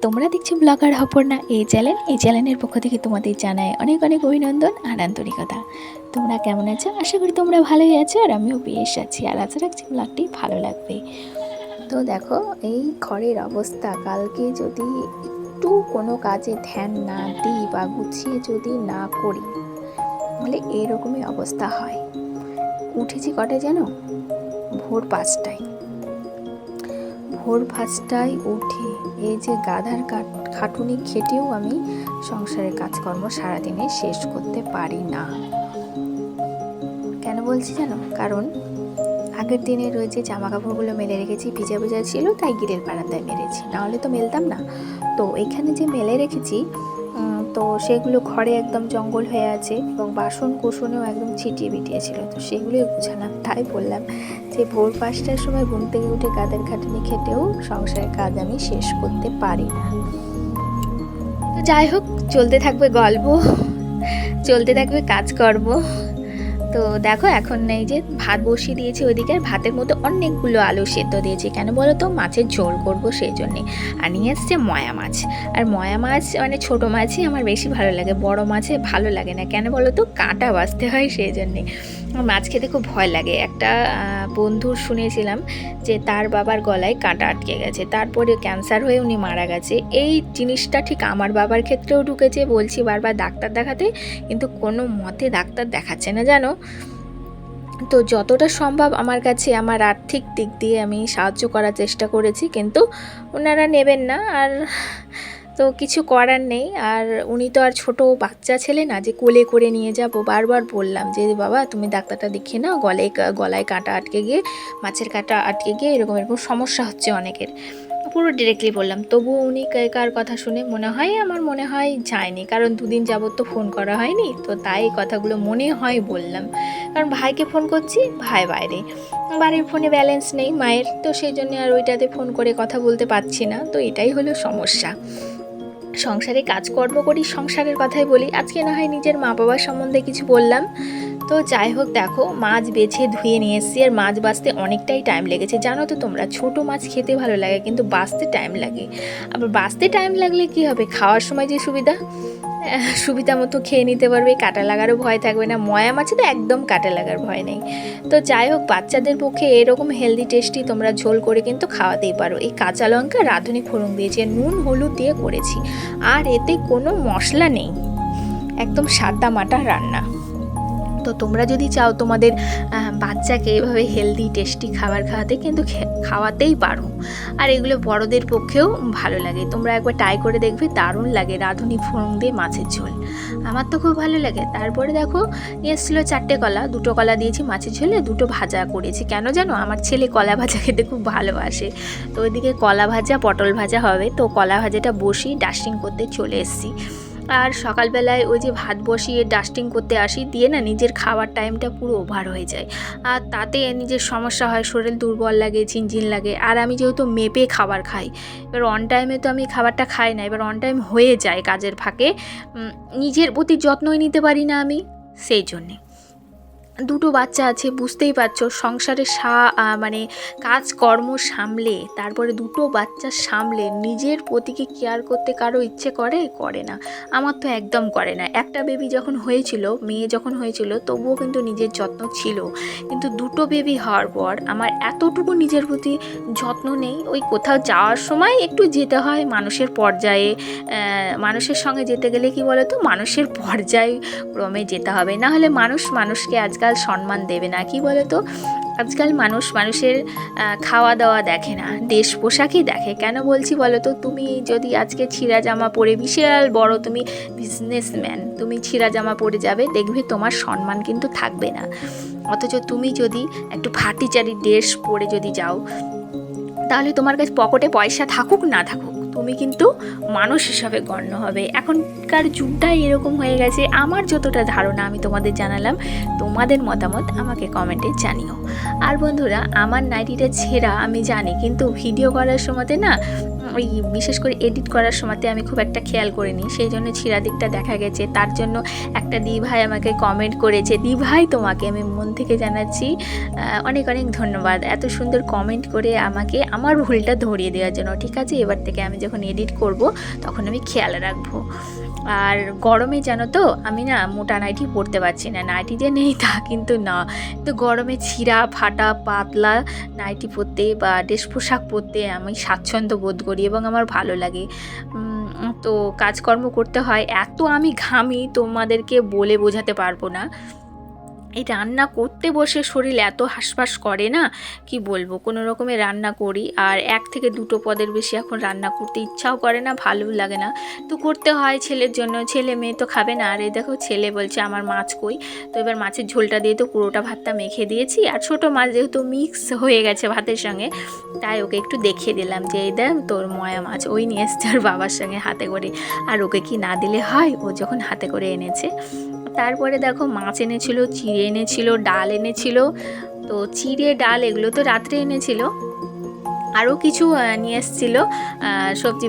তোমরা দেখছো ব্লগার অপর্ণা এই চ্যানেলের পক্ষ থেকে তোমাদের জানাই অনেক অনেক অভিনন্দন আর আন্তরিকতা। তোমরা কেমন আছো? আশা করি তোমরা ভালোই আছো আর আমিও বেশ আছি, আর আশা রাখছি ব্লগটি ভালো লাগবে। তো দেখো এই ঘরের অবস্থা, কালকে যদি একটু কোনো কাজে ধ্যান না দিই বা গুছিয়ে যদি না করি তাহলে এরকমই অবস্থা হয়। উঠেছি কটায় জানো? ভোর 5টায় উঠে এই যে গাধার খাটুনি খেটেও আমি সংসারের কাজকর্ম সারাদিনে শেষ করতে পারি না। কেন বলছি জানো? কারণ আগের দিনের ওই যে জামা কাপড়গুলো মেলে রেখেছি, ভিজা ভিজা ছিল তাই গ্রিল বারান্দায় মেলেছি, নাহলে তো মেলতাম না। তো এখানে যে মেলে রেখেছি তো সেগুলো ঘরে একদম জঙ্গল হয়ে আছে এবং বাসন কোসনেও একদম ছিটিয়ে বিটিয়ে ছিল, তো সেগুলোই গুছালাম। তাই বললাম যে ভোর 5টার সময় ঘুম থেকে উঠে গাদের খাটুনি খেটেও সংসারের কাজ আমি শেষ করতে পারি না। তো যাই হোক, চলতে থাকবে গল্প, চলতে থাকবে কাজকর্ম। তো দেখো এখন এই যে ভাত বসিয়ে দিয়েছি ওইদিকে, আর ভাতের মধ্যে অনেকগুলো আলু সেদ্ধ দিয়েছি। কেন বলো তো? মাছের ঝোল করবো সেই জন্যে। আর নিয়ে এসছে ময়া মাছ, আর ময়া মাছ মানে ছোটো মাছই আমার বেশি ভালো লাগে, বড় মাছে ভালো লাগে না। কেন বলো তো? কাঁটা বাছতে হয় সেই জন্যে। আমার মাছ খেতে খুব ভয় লাগে। একটা বন্ধুর শুনেছিলাম যে তার বাবার গলায় কাঁটা আটকে গেছে, তারপরে ক্যান্সার হয়ে উনি মারা গেছে। এই জিনিসটা ঠিক আমার বাবার ক্ষেত্রেও ঢুকেছে। বলছি বারবার ডাক্তার দেখাতে, কিন্তু কোনো মতে ডাক্তার দেখাচ্ছে না জানো। তো যতটা সম্ভব আমার কাছে আমার আর্থিক দিক দিয়ে আমি সাহায্য করার চেষ্টা করেছি, কিন্তু ওনারা নেবেন না। আর তো কিছু করার নেই। আর উনি তো আর ছোট বাচ্চা ছেলে না যে কোলে করে নিয়ে যাব। বারবার বললাম যে বাবা তুমি ডাক্তারটা দেখিয়ে নাও, গলায় কাঁটা আটকে গিয়ে, মাছের কাঁটা আটকে গিয়ে এরকম এরকম সমস্যা হচ্ছে অনেকের, পুরো ডিরেক্টলি বললাম। তবুও উনি কার কথা শুনে আমার মনে হয় যায়নি, কারণ দুদিন যাবত তো ফোন করা হয়নি, তো তাই কথাগুলো মনে হয় বললাম। কারণ ভাইকে ফোন করছি, ভাই বাইরে, বাড়ির ফোনে ব্যালেন্স নেই মায়ের, তো সেই জন্য আর ওইটাতে ফোন করে কথা বলতে পারছি না। তো এটাই হলো সমস্যা। সংসারে কাজকর্ম করি, সংসারের কথাই বলি। আজকে না হয় নিজের মা বাবার সম্বন্ধে কিছু বললাম। তো যাই হোক, দেখো মাছ বেছে ধুয়ে নিয়ে এসেছি, আর মাছ বাছতে অনেকটাই টাইম লেগেছে। জানো তো তোমরা, ছোট মাছ খেতে ভালো লাগে কিন্তু বাছতে টাইম লাগে। আবার বাছতে টাইম লাগলে কি হবে, খাওয়ার সময় যে সুবিধা মতো খেয়ে নিতে পারবে, কাঁটা লাগারও ভয় থাকবে না। ময়া মাছে তো একদম কাঁটা লাগার ভয় নেই। তো যাই হোক, বাচ্চাদের পক্ষে এরকম হেলদি টেস্টি তোমরা ঝোল করে কিন্তু খাওয়াতেই পারো। এই কাঁচা লঙ্কা রাঁধুনি ফোড়ন দিয়েছি, নুন হলুদ দিয়ে করেছি, আর এতে কোনো মশলা নেই, একদম সাদা মাটা রান্না। তো তোমরা যদি চাও তোমাদের বাচ্চাকে এভাবে হেলদি টেস্টি খাবার খাওয়াতে, কিন্তু খাওয়াতেই পারো। আর এগুলো বড়দের পক্ষেও ভালো লাগে। তোমরা একবার ট্রাই করে দেখবে, দারুণ লাগে রাঁধুনি ফোড়ন দিয়ে মাছের ঝোল। আমার তো খুব ভালো লাগে। তারপরে দেখো নিয়ে এসেছিলো 4টে কলা, 2টো কলা দিয়েছি মাছের ঝোলে, 2টো ভাজা করেছি। কেন জানো? আমার ছেলে কলা ভাজা খেতে খুব ভালোবাসে। তো ওইদিকে কলা ভাজা পটল ভাজা হবে, তো কলা ভাজাটা বসি ডাস্টিং করতে চলে এসেছি। আর সকালবেলায় ওই যে ভাত বসিয়ে ডাস্টিং করতে আসি, দিয়ে না নিজের খাওয়ার টাইমটা পুরো ওভার হয়ে যায়, আর তাতে নিজের সমস্যা হয়, শরীর দুর্বল লাগে, ঝিনঝিন লাগে। আর আমি যেহেতু মেপে খাবার খাই, এবার অন টাইমে তো আমি খাবারটা খাই না, এবার অন টাইম হয়ে যায় কাজের ফাঁকে, নিজের প্রতি যত্নই নিতে পারি না আমি, সেই জন্যে। 2টো বাচ্চা আছে, বুঝতেই পারছো, সংসারে মানে কাজকর্ম সামলে, তারপরে 2টো বাচ্চা সামলে নিজের প্রতিকে কেয়ার করতে কারো ইচ্ছে করে না। আমার তো একদম করে না। একটা বেবি যখন হয়েছিল, মেয়ে যখন হয়েছিল, তবুও কিন্তু নিজের যত্ন ছিল, কিন্তু 2টো বেবি হওয়ার পর আমার এতটুকু নিজের প্রতি যত্ন নেই। ওই কোথাও যাওয়ার সময় একটু যেতে হয় মানুষের পর্যায়ে, মানুষের সঙ্গে যেতে গেলে কি বলো তো, মানুষের পর্যায় ক্রমে যেতে হবে, না হলে মানুষকে আজকাল সম্মান দেবে না। কি বলো তো, আজকাল মানুষের খাওয়া দাওয়া দেখে না, দেশ পোশাকই দেখে। কেন বলছি বলো তো? তুমি যদি আজকে ছিঁড়া জামা পরে, বিশাল বড় তুমি বিজনেসম্যান, তুমি ছিঁড়া জামা পরে যাবে, দেখবে তোমার সম্মান কিন্তু থাকবে না। অথচ তুমি যদি একটু ফাটিচারি ড্রেস পরে যদি যাও, তাহলে তোমার কাছে পকেটে পয়সা থাকুক না থাকুক, তুমি কিন্তু মানুষ হিসাবে গণ্য হবে। এখনকার যুগটাই এরকম হয়ে গেছে। আমার যতটা ধারণা আমি তোমাদের জানালাম, তোমাদের মতামত আমাকে কমেন্টে জানিও। আর বন্ধুরা, আমার নাইটিটা ছেঁড়া আমি জানি, কিন্তু ভিডিও করার সময়তে না, ওই বিশেষ করে এডিট করার সময়তে আমি খুব একটা খেয়াল করিনি, সেই জন্য ছিঁড়া দিকটা দেখা গেছে। তার জন্য একটা দিভাই আমাকে কমেন্ট করেছে। দিভাই, তোমাকে আমি মন থেকে জানাচ্ছি অনেক অনেক ধন্যবাদ, এত সুন্দর কমেন্ট করে আমাকে আমার ভুলটা ধরিয়ে দেওয়ার জন্য। ঠিক আছে, এবার থেকে আমি যখন এডিট করব তখন আমি খেয়াল রাখবো। আর গরমে জানো তো আমি না মোটা নাইটি পরতে পারছি না, নাইটি যে নেই তা কিন্তু না, তো গরমে ছিঁড়া ফাটা পাতলা নাইটি পরতে বা ড্রেস পোশাক পরতে আমি স্বাচ্ছন্দ্য বোধ করি এবং আমার ভালো লাগে। তো কাজকর্ম করতে হয়, এত আমি ঘামি তোমাদেরকে বলে বোঝাতে পারবো না। এই রান্না করতে বসে শরীর এত হাঁসফাঁস করে না, কি বলবো, কোনো রকমে রান্না করি। আর 1 থেকে 2 পদের বেশি এখন রান্না করতে ইচ্ছাও করে না, ভালোও লাগে না, তো করতে হয় ছেলের জন্য, ছেলে মেয়ে তো খাবে না। আর এই দেখো ছেলে বলছে আমার মাছ কই, তো এবার মাছের ঝোলটা দিয়ে তো পুরোটা ভাতটা মেখে দিয়েছি। আর ছোটো মাছ যেহেতু মিক্স হয়ে গেছে ভাতের সঙ্গে, তাই ওকে একটু দেখিয়ে দিলাম যে এই দেখ তোর ময়া মাছ, ওই নিয়ে এসছে ওর বাবার সঙ্গে হাতে করে। আর ওকে কি না দিলে হয়, ও যখন হাতে করে এনেছে। তারপরে দেখো মাছ এনেছিল, চিড়ে এনেছিল, ডাল এনেছিল। তো চিড়ে ডাল এগুলো তো রাত্রে এনেছিল, আরও কিছু নিয়ে এসেছিলো সবজি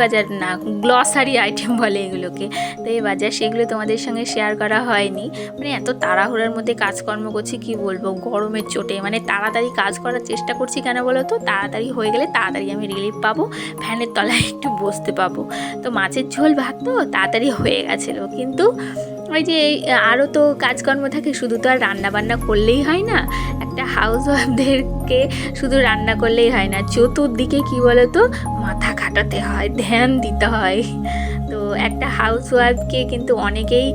বাজার না, গ্লসারি আইটেম বলে এগুলোকে। তো এই বাজার সেগুলো তোমাদের সঙ্গে শেয়ার করা হয়নি, মানে এত তাড়াহুড়োর মধ্যে কাজকর্ম করছি কি বলবো, গরমের চোটে মানে তাড়াতাড়ি কাজ করার চেষ্টা করছি। কেন বলো তো, তাড়াতাড়ি হয়ে গেলে তাড়াতাড়ি আমি রিলিফ পাবো, ফ্যানের তলায় একটু বসতে পাবো। তো মাছের ঝোল ভাত তো তাড়াতাড়ি হয়ে গেছিলো, কিন্তু ওই যে আরও তো কাজকর্ম থাকে, শুধু তো আর রান্না বান্না করলেই হয় না, একটা হাউস ওয়াইফদেরকে শুধু রান্না করলেই হয় না, চতুর্দিকে কি বলো তো মাথা খাটাতে হয়, ধ্যান দিতে হয়। তো একটা হাউস ওয়াইফকে কিন্তু অনেকেই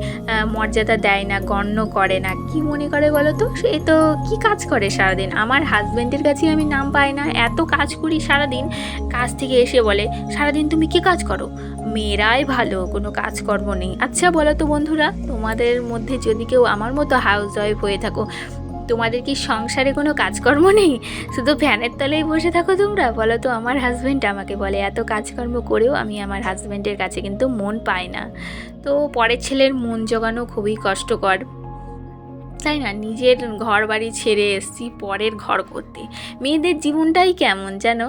মর্যাদা দেয় না, গণ্য করে না, কি মনে করে বলো তো, সে তো কি কাজ করে সারাদিন। আমার হাজব্যান্ডের কাছে আমি নাম পাই না, এত কাজ করি সারাদিন, কাজ থেকে এসে বলে সারাদিন তুমি কি কাজ করো, মেয়েরাই ভালো, কোনো কাজকর্ম নেই। আচ্ছা বলো তো বন্ধুরা, তোমাদের মধ্যে যদি কেউ আমার মতো হাউস ওয়াইফ হয়ে থাকো, তোমাদের কি সংসারে কোনো কাজকর্ম নেই, শুধু ফ্যানের তলেই বসে থাকো তোমরা? বলো তো। আমার হাজব্যান্ড আমাকে বলে এত কাজকর্ম করেও আমি আমার হাজব্যান্ডের কাছে কিন্তু মন পাই না। তো পরের ছেলের মন জোগানো খুবই কষ্টকর, তাই না? নিজের ঘর বাড়ি ছেড়ে এসেছি পরের ঘর করতে। মেয়েদের জীবনটাই কেমন যেন,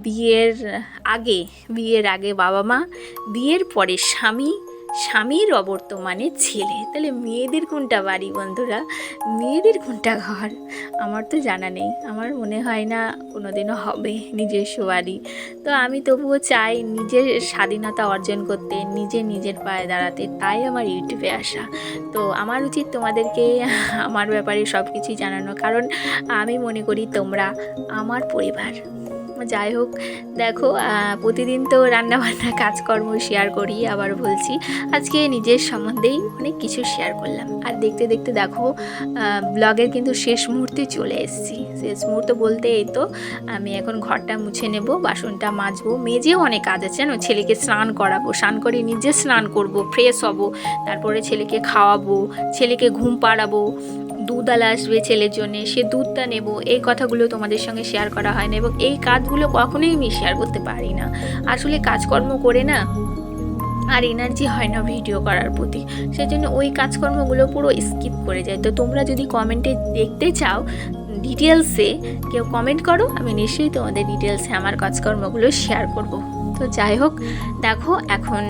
বিয়ের আগে বাবা মা, বিয়ের পরে স্বামী, স্বামীর অবর্তমানে ছেলে। তাহলে মেয়েদের কোনটা বাড়ি বন্ধুরা, মেয়েদের কোনটা ঘর? আমার তো জানা নেই, আমার মনে হয় না কোনোদিনও হবে নিজস্ব বাড়ি। তো আমি তবুও চাই নিজের স্বাধীনতা অর্জন করতে, নিজের পায়ে দাঁড়াতে, তাই আমার ইউটিউবে আসা। তো আমার উচিত তোমাদেরকে আমার ব্যাপারে সব কিছুই জানানো, কারণ আমি মনে করি তোমরা আমার পরিবার। যাই হোক, দেখো প্রতিদিন তো রান্নাবান্না কাজকর্ম শেয়ার করি, আবার বলছি আজকে নিজের সম্বন্ধেই অনেক কিছু শেয়ার করলাম। আর দেখতে দেখতে দেখো ব্লগের কিন্তু শেষ মুহূর্তে চলে এসেছি। শেষ মুহূর্ত বলতে এই তো আমি এখন ঘরটা মুছে নেব, বাসনটা মাজবো, মেজেও অনেক কাজ আছে জানো, ছেলেকে স্নান করাবো, স্নান করে নিজে স্নান করব, ফ্রেশ হব, তারপরে ছেলেকে খাওয়াবো, ছেলেকে ঘুম পাড়াবো, দুধ আলা আসবে ছেলের জন্যে, সে দুধটা নেব। এই কথাগুলো তোমাদের সঙ্গে শেয়ার করা হয় না, এবং এই কাজগুলো কখনোই আমি শেয়ার করতে পারি না। আসলে কাজকর্ম করে না আর এনার্জি হয় না ভিডিও করার প্রতি, সেজন্য ওই কাজকর্মগুলো পুরো স্কিপ করে যায়। তো তোমরা যদি কমেন্টে দেখতে চাও ডিটেলসে, কেউ কমেন্ট করো, আমি নিশ্চয়ই তোমাদের ডিটেলসে আমার কাজকর্মগুলো শেয়ার করব। তো যাই হোক, দেখো এখন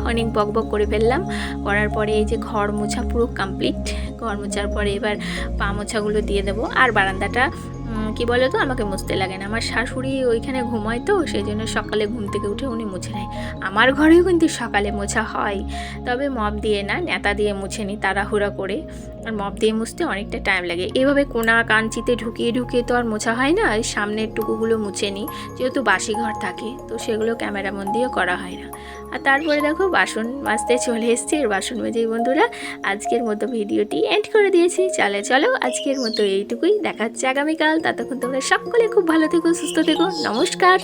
অনেক বকবক করে ফেললাম, করার পরে এই যে ঘর মোছা পুরো কমপ্লিট। ঘর মোছার পরে এবার পা মোছাগুলো দিয়ে দেবো। আর বারান্দাটা কি বলো তো, আমাকে মুছতে লাগে না, আমার শাশুড়ি ওইখানে ঘুমায়, তো সেই জন্য সকালে ঘুম থেকে উঠে উনি মুছে নেয়। আমার ঘরেও কিন্তু সকালে মোছা হয়, তবে মপ দিয়ে না, নেতা দিয়ে মুছে নিই তাড়াহুড়া করে। আর মপ দিয়ে মুছতে অনেকটা টাইম লাগে, এভাবে কোনা কাঞ্চিতে ঢুকিয়ে তো আর মোছা হয় না। এই সামনের টুকুগুলো মুছে নিই, যেহেতু বাসি ঘর থাকে, তো সেগুলো ক্যামেরা বন্দিও করা হয় না। আর তারপরে দেখো বাসন মাজতে চলে এসেছি, আর বাসন মেজেই বন্ধুরা আজকের মতো ভিডিওটি এন্ড করে দিয়েছি। চলো আজকের মতো এইটুকুই, দেখা হচ্ছে আগামীকাল। ততক্ষণ তোমরা সকলে খুব ভালো থেকো, সুস্থ থেকো, নমস্কার।